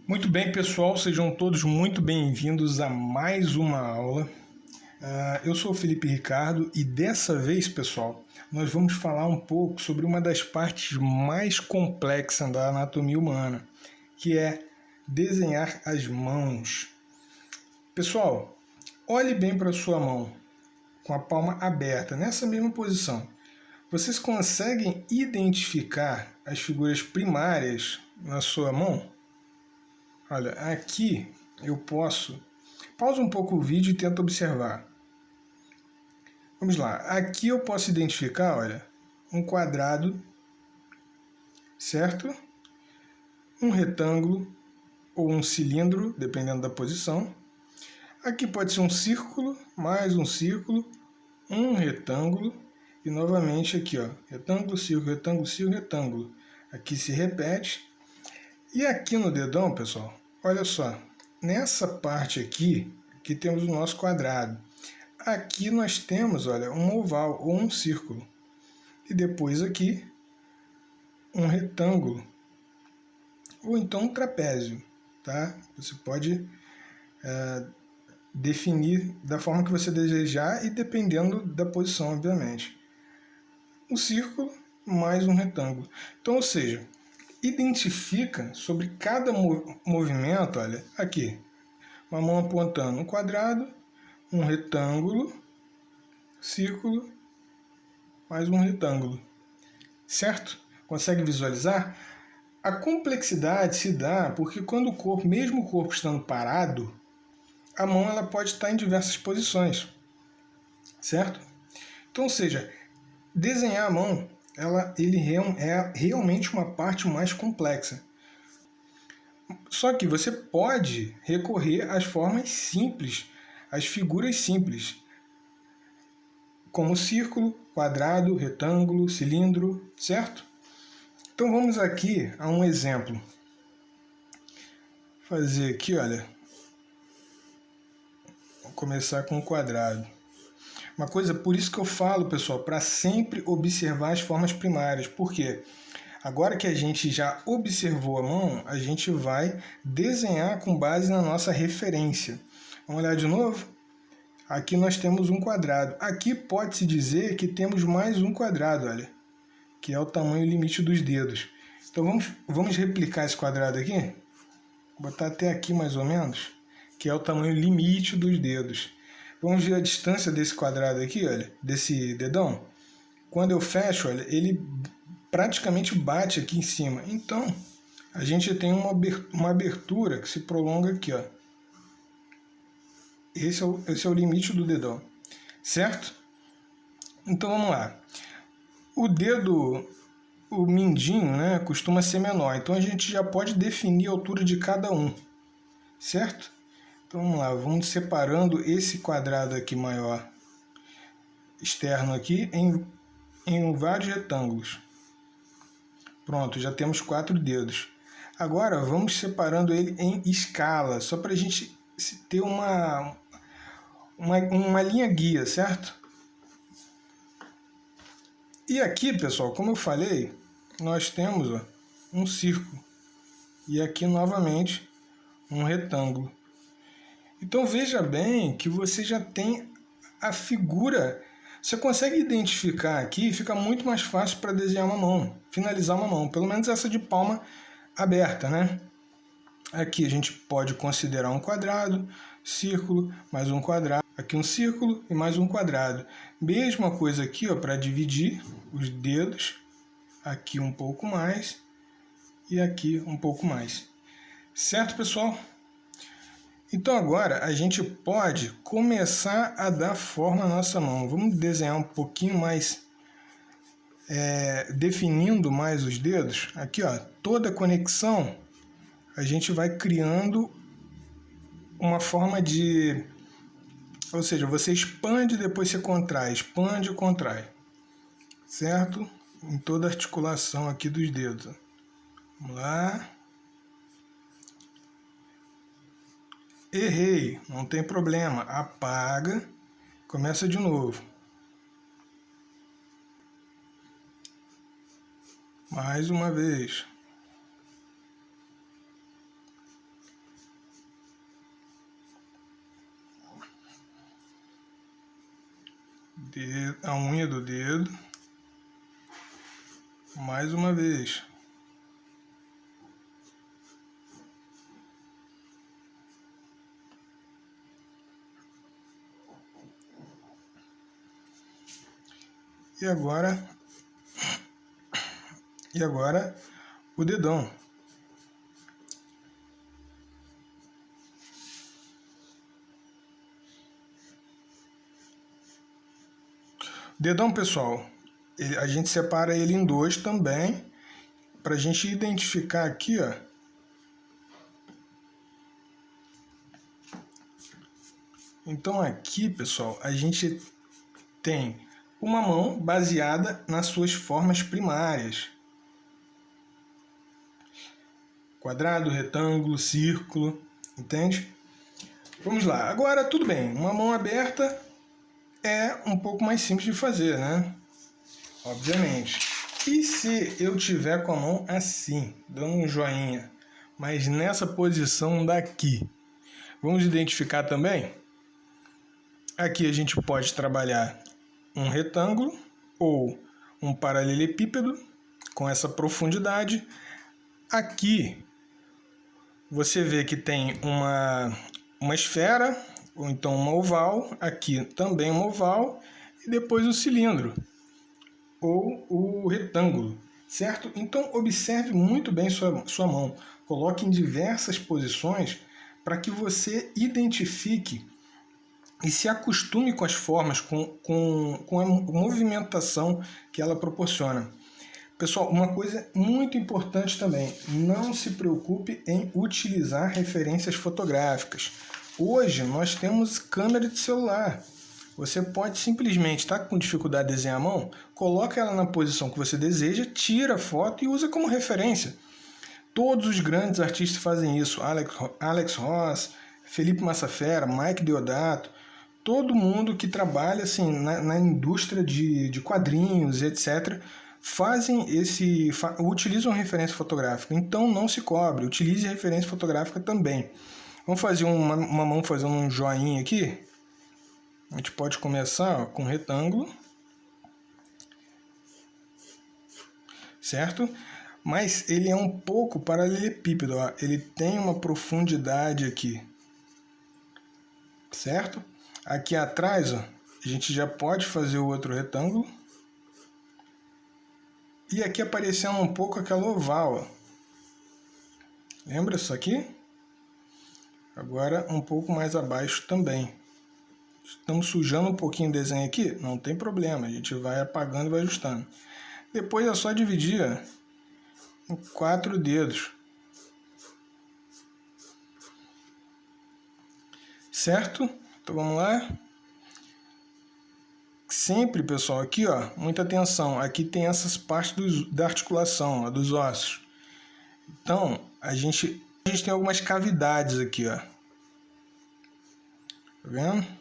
Muito bem, pessoal, sejam todos muito bem-vindos a mais uma aula. Eu sou o Felipe Ricardo e dessa vez, pessoal, nós vamos falar um pouco sobre uma das partes mais complexas da anatomia humana, que é desenhar as mãos. Pessoal, olhe bem para a sua mão, com a palma aberta, nessa mesma posição. Vocês conseguem identificar as figuras primárias na sua mão? Olha, aqui eu posso... Pausa um pouco o vídeo e tenta observar. Vamos lá. Aqui eu posso identificar, olha, um quadrado, certo? Um retângulo ou um cilindro, dependendo da posição. Aqui pode ser um círculo, mais um círculo, um retângulo e novamente aqui, ó, retângulo, círculo, retângulo, círculo, retângulo. Aqui se repete. E aqui no dedão, pessoal, olha só, nessa parte aqui temos o nosso quadrado. Aqui nós temos, olha, um oval ou um círculo. E depois aqui, um retângulo. Ou então um trapézio, tá? Você pode definir da forma que você desejar e dependendo da posição, obviamente. Um círculo mais um retângulo. Então, ou seja, identifica sobre cada movimento, olha, aqui, uma mão apontando um quadrado, um retângulo, círculo, mais um retângulo, certo? Consegue visualizar? A complexidade se dá porque quando o corpo, mesmo o corpo estando parado, a mão ela pode estar em diversas posições, certo? Então, ou seja, desenhar a mão, ele é realmente uma parte mais complexa. Só que você pode recorrer às formas simples, às figuras simples, como círculo, quadrado, retângulo, cilindro, certo? Então vamos aqui a um exemplo. Fazer aqui, olha, vou começar com o quadrado. Uma coisa, por isso que eu falo, pessoal, para sempre observar as formas primárias. Por quê? Agora que a gente já observou a mão, a gente vai desenhar com base na nossa referência. Vamos olhar de novo? Aqui nós temos um quadrado. Aqui pode-se dizer que temos mais um quadrado, olha, que é o tamanho limite dos dedos. Então vamos replicar esse quadrado aqui? Vou botar até aqui mais ou menos, que é o tamanho limite dos dedos. Vamos ver a distância desse quadrado aqui, olha, desse dedão. Quando eu fecho, olha, ele praticamente bate aqui em cima. Então, a gente tem uma abertura que se prolonga aqui, ó. Esse é o limite do dedão, certo? Então, vamos lá. O dedo, o mindinho, né, costuma ser menor. Então, a gente já pode definir a altura de cada um, certo? Então, vamos lá. Vamos separando esse quadrado aqui maior, externo aqui, em vários retângulos. Pronto, já temos 4 dedos. Agora vamos separando ele em escala, só para a gente ter uma linha guia, certo? E aqui, pessoal, como eu falei, nós temos, ó, um círculo. E aqui novamente um retângulo. Então veja bem que você já tem a figura. Você consegue identificar aqui, fica muito mais fácil para desenhar uma mão, finalizar uma mão, pelo menos essa de palma aberta, né? Aqui a gente pode considerar um quadrado, círculo, mais um quadrado, aqui um círculo e mais um quadrado. Mesma coisa aqui, ó, para dividir os dedos, aqui um pouco mais e aqui um pouco mais. Certo, pessoal? Então agora a gente pode começar a dar forma à nossa mão. Vamos desenhar um pouquinho mais, definindo mais os dedos. Aqui, ó, toda conexão a gente vai criando uma forma de... Ou seja, você expande e depois você contrai, expande e contrai. Certo? Em toda a articulação aqui dos dedos. Vamos lá. Errei, não tem problema. Apaga, começa de novo. Mais uma vez. a unha do dedo, mais uma vez. E agora o dedão. Dedão, pessoal, a gente separa ele em dois também, para a gente identificar aqui, ó. Então aqui, pessoal, a gente tem uma mão baseada nas suas formas primárias. Quadrado, retângulo, círculo, entende? Vamos lá. Agora, tudo bem, uma mão aberta é um pouco mais simples de fazer, né? Obviamente. E se eu tiver com a mão assim, dando um joinha, mas nessa posição daqui? Vamos identificar também? Aqui a gente pode trabalhar um retângulo ou um paralelepípedo com essa profundidade. Aqui você vê que tem uma esfera, ou então uma oval, aqui também uma oval, e depois o cilindro, ou o retângulo, certo? Então observe muito bem sua mão, coloque em diversas posições para que você identifique e se acostume com as formas, com a movimentação que ela proporciona. Pessoal, uma coisa muito importante também, não se preocupe em utilizar referências fotográficas. Hoje nós temos câmera de celular. Você pode simplesmente estar com dificuldade de desenhar a mão, coloca ela na posição que você deseja, tira a foto e usa como referência. Todos os grandes artistas fazem isso, Alex Ross, Felipe Massafera, Mike Deodato, todo mundo que trabalha assim, na indústria de quadrinhos, etc., utilizam referência fotográfica. Então não se cobre, utilize referência fotográfica também. Vamos fazer uma mão fazendo um joinha aqui. A gente pode começar, ó, com um retângulo, certo? Mas ele é um pouco paralelepípedo, ó. Ele tem uma profundidade aqui, certo? Aqui atrás, ó, a gente já pode fazer o outro retângulo. E aqui aparecendo um pouco aquela oval, ó. Lembra isso aqui? Agora um pouco mais abaixo também. Estamos sujando um pouquinho o desenho aqui? Não tem problema, a gente vai apagando e vai ajustando. Depois é só dividir, ó, em 4 dedos. Certo? Então vamos lá. Sempre, pessoal, aqui, ó, muita atenção. Aqui tem essas partes da articulação, ó, dos ossos. Então, a gente tem algumas cavidades aqui, ó. Tá vendo?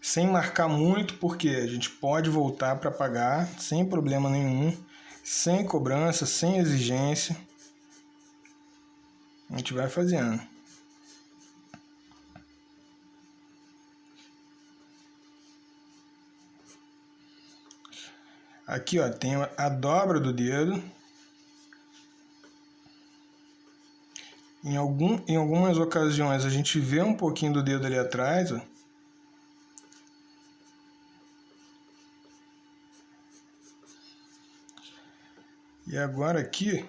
Sem marcar muito, porque a gente pode voltar para pagar sem problema nenhum, sem cobrança, sem exigência. A gente vai fazendo. Aqui, ó, tem a dobra do dedo. Em algumas ocasiões a gente vê um pouquinho do dedo ali atrás, ó. E agora aqui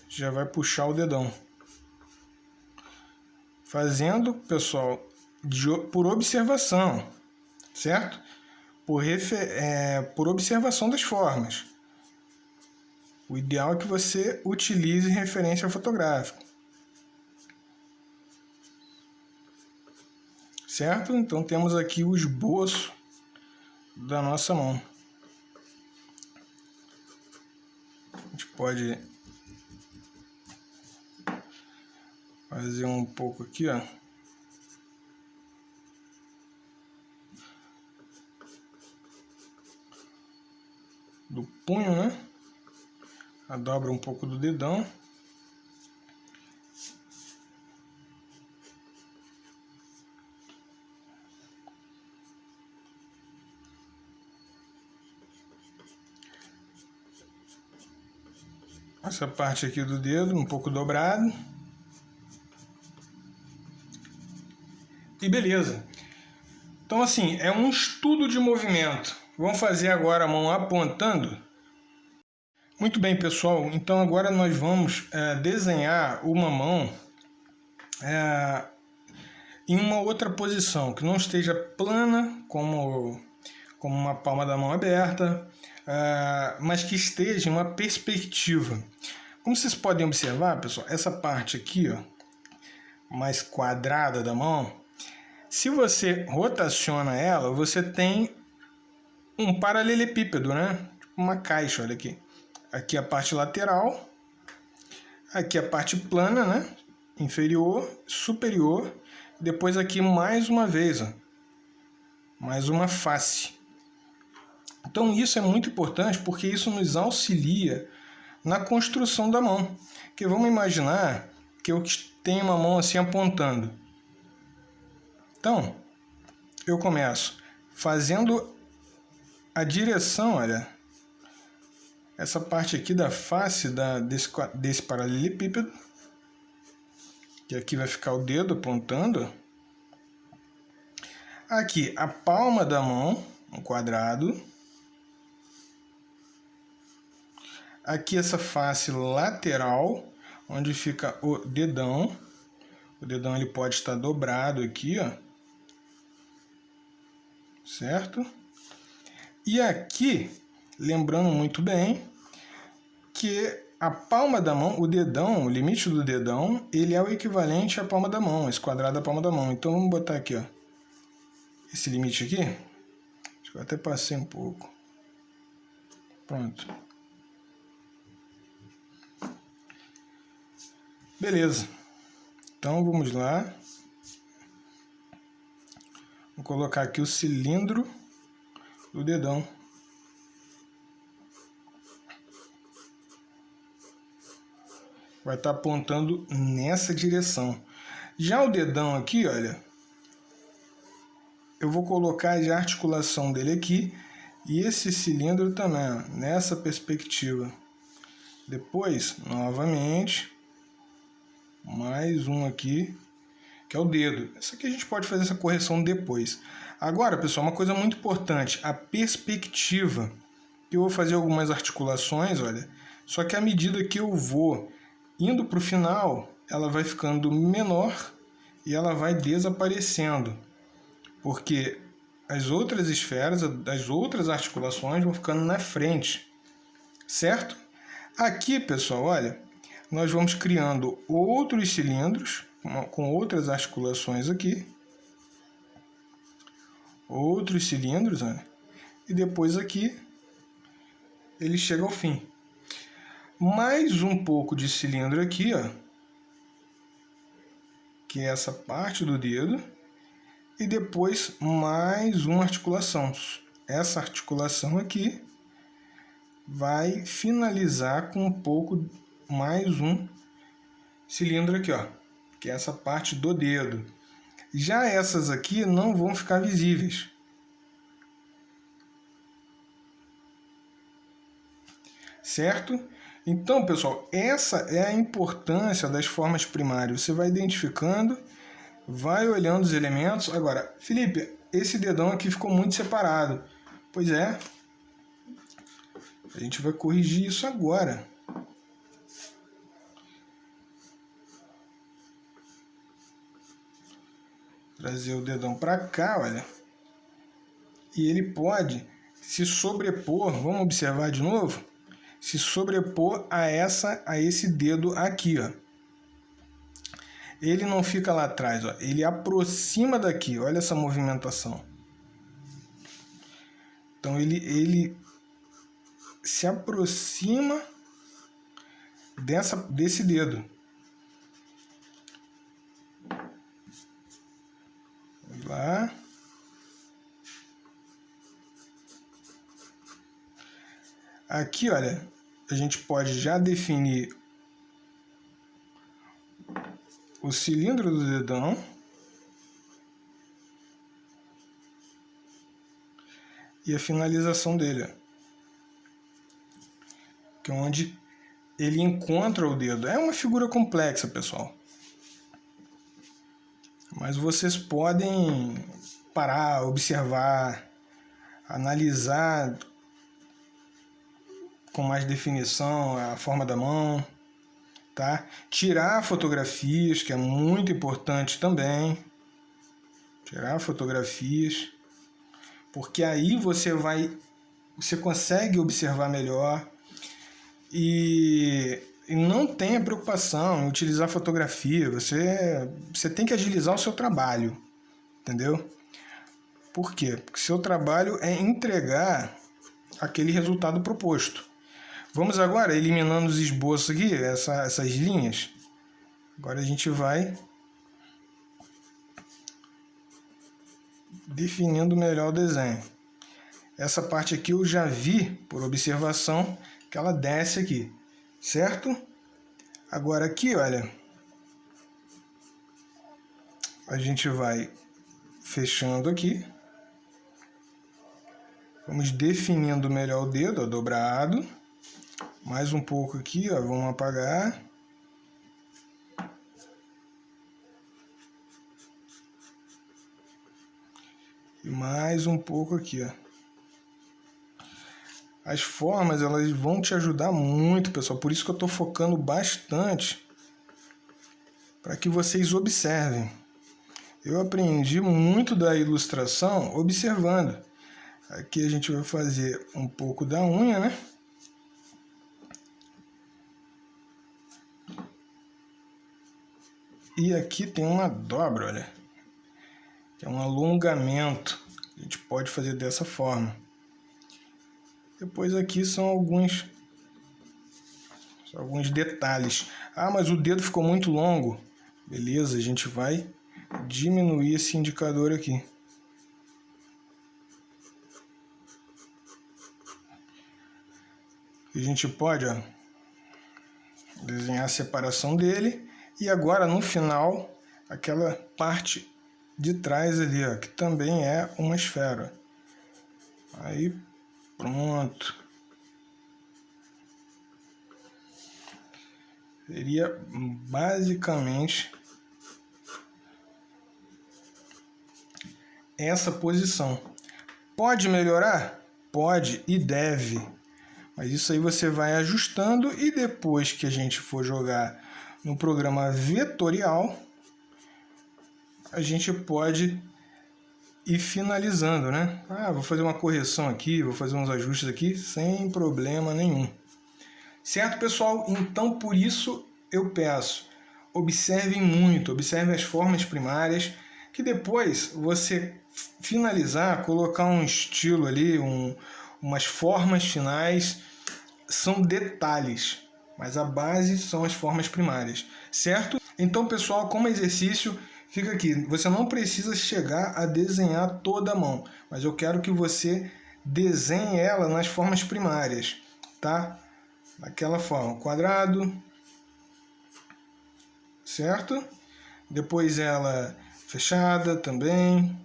já vai puxar o dedão. Fazendo, pessoal, por observação, certo? Por observação das formas. O ideal é que você utilize referência fotográfica. Certo? Então temos aqui o esboço da nossa mão. A gente pode fazer um pouco aqui, ó. Do punho, né? A dobra um pouco do dedão. essa parte aqui do dedo um pouco dobrado. E beleza. Então assim, é um estudo de movimento. Vamos fazer agora a mão apontando. Muito bem, pessoal. Então agora nós vamos desenhar uma mão em uma outra posição, que não esteja plana, como uma palma da mão aberta, mas que esteja em uma perspectiva. Como vocês podem observar, pessoal, essa parte aqui, ó, mais quadrada da mão, se você rotaciona ela, você tem um paralelepípedo, né? Uma caixa, olha aqui. Aqui a parte lateral, aqui a parte plana, né? Inferior, superior, depois aqui mais uma vez, ó, mais uma face. Então isso é muito importante porque isso nos auxilia na construção da mão. Porque vamos imaginar que eu tenho uma mão assim apontando. Então, eu começo fazendo a direção, olha, essa parte aqui da face desse paralelepípedo, que aqui vai ficar o dedo apontando. Aqui a palma da mão, um quadrado. Aqui essa face lateral, onde fica o dedão. O dedão ele pode estar dobrado aqui, ó. Certo? E aqui, lembrando muito bem, que a palma da mão, o dedão, o limite do dedão, ele é o equivalente à palma da mão, esse quadrado da palma da mão. Então vamos botar aqui, ó, esse limite aqui. Acho que eu até passei um pouco. Pronto. Beleza. Então vamos lá. Vou colocar aqui o cilindro do dedão. Vai estar apontando nessa direção. Já o dedão aqui, olha, eu vou colocar a articulação dele aqui e esse cilindro também, ó, nessa perspectiva. Depois, novamente, mais um aqui, que é o dedo. Isso aqui a gente pode fazer essa correção depois. Agora, pessoal, uma coisa muito importante, a perspectiva. Eu vou fazer algumas articulações, olha, só que à medida que eu vou indo para o final, ela vai ficando menor e ela vai desaparecendo, porque as outras esferas, as outras articulações vão ficando na frente, certo? Aqui, pessoal, olha, nós vamos criando outros cilindros com outras articulações aqui, outros cilindros, olha, e depois aqui ele chega ao fim. Mais um pouco de cilindro aqui, ó, que é essa parte do dedo, e depois mais uma articulação. Essa articulação aqui vai finalizar com um pouco mais um cilindro aqui, ó, que é essa parte do dedo. Já essas aqui não vão ficar visíveis. Certo? Então, pessoal, essa é a importância das formas primárias. Você vai identificando, vai olhando os elementos. Agora, Felipe, esse dedão aqui ficou muito separado. Pois é, a gente vai corrigir isso agora. Trazer o dedão para cá, olha. E ele pode se sobrepor, vamos observar de novo? Se sobrepor a esse dedo aqui, ó. Ele não fica lá atrás, ó. Ele aproxima daqui, olha essa movimentação. Então ele se aproxima desse dedo. Vamos lá. Aqui, olha, a gente pode já definir o cilindro do dedão. E a finalização dele, ó, que é onde ele encontra o dedo. É uma figura complexa, pessoal. Mas vocês podem parar, observar, analisar com mais definição a forma da mão, tá? Tirar fotografias, que é muito importante também. Tirar fotografias, porque aí você consegue observar melhor e não tenha preocupação em utilizar fotografia. Você tem que agilizar o seu trabalho, entendeu? Por quê? Porque seu trabalho é entregar aquele resultado proposto. Vamos agora eliminando os esboços aqui, essas linhas. Agora a gente vai definindo melhor o desenho. Essa parte aqui eu já vi, por observação, que ela desce aqui, certo? Agora aqui, olha, a gente vai fechando aqui. Vamos definindo melhor o dedo, ó, dobrado. Mais um pouco aqui, ó, vamos apagar. E mais um pouco aqui, ó. As formas, elas vão te ajudar muito, pessoal. Por isso que eu estou focando bastante para que vocês observem. Eu aprendi muito da ilustração observando. Aqui a gente vai fazer um pouco da unha, né? E aqui tem uma dobra, olha. Que é um alongamento. A gente pode fazer dessa forma. Depois aqui são alguns detalhes. Ah, mas o dedo ficou muito longo. Beleza, a gente vai diminuir esse indicador aqui. A gente pode, ó, desenhar a separação dele. E agora no final, aquela parte de trás ali, ó, que também é uma esfera. Aí, pronto. Seria basicamente essa posição. Pode melhorar? Pode e deve. Mas isso aí você vai ajustando e depois que a gente for jogar no programa vetorial, a gente pode ir finalizando, né? Ah, vou fazer uma correção aqui, vou fazer uns ajustes aqui, sem problema nenhum. Certo, pessoal? Então, por isso eu peço, observem muito, observem as formas primárias, que depois você finalizar, colocar um estilo ali, umas formas finais, são detalhes, mas a base são as formas primárias, certo? Então, pessoal, como exercício, fica aqui, você não precisa chegar a desenhar toda a mão, mas eu quero que você desenhe ela nas formas primárias, tá? Daquela forma, quadrado, certo? Depois ela fechada também,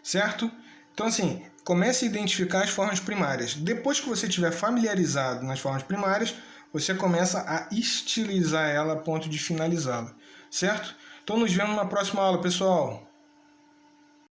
certo? Então, assim, comece a identificar as formas primárias. Depois que você estiver familiarizado nas formas primárias, você começa a estilizar ela a ponto de finalizá-la, certo? Então, nos vemos na próxima aula, pessoal!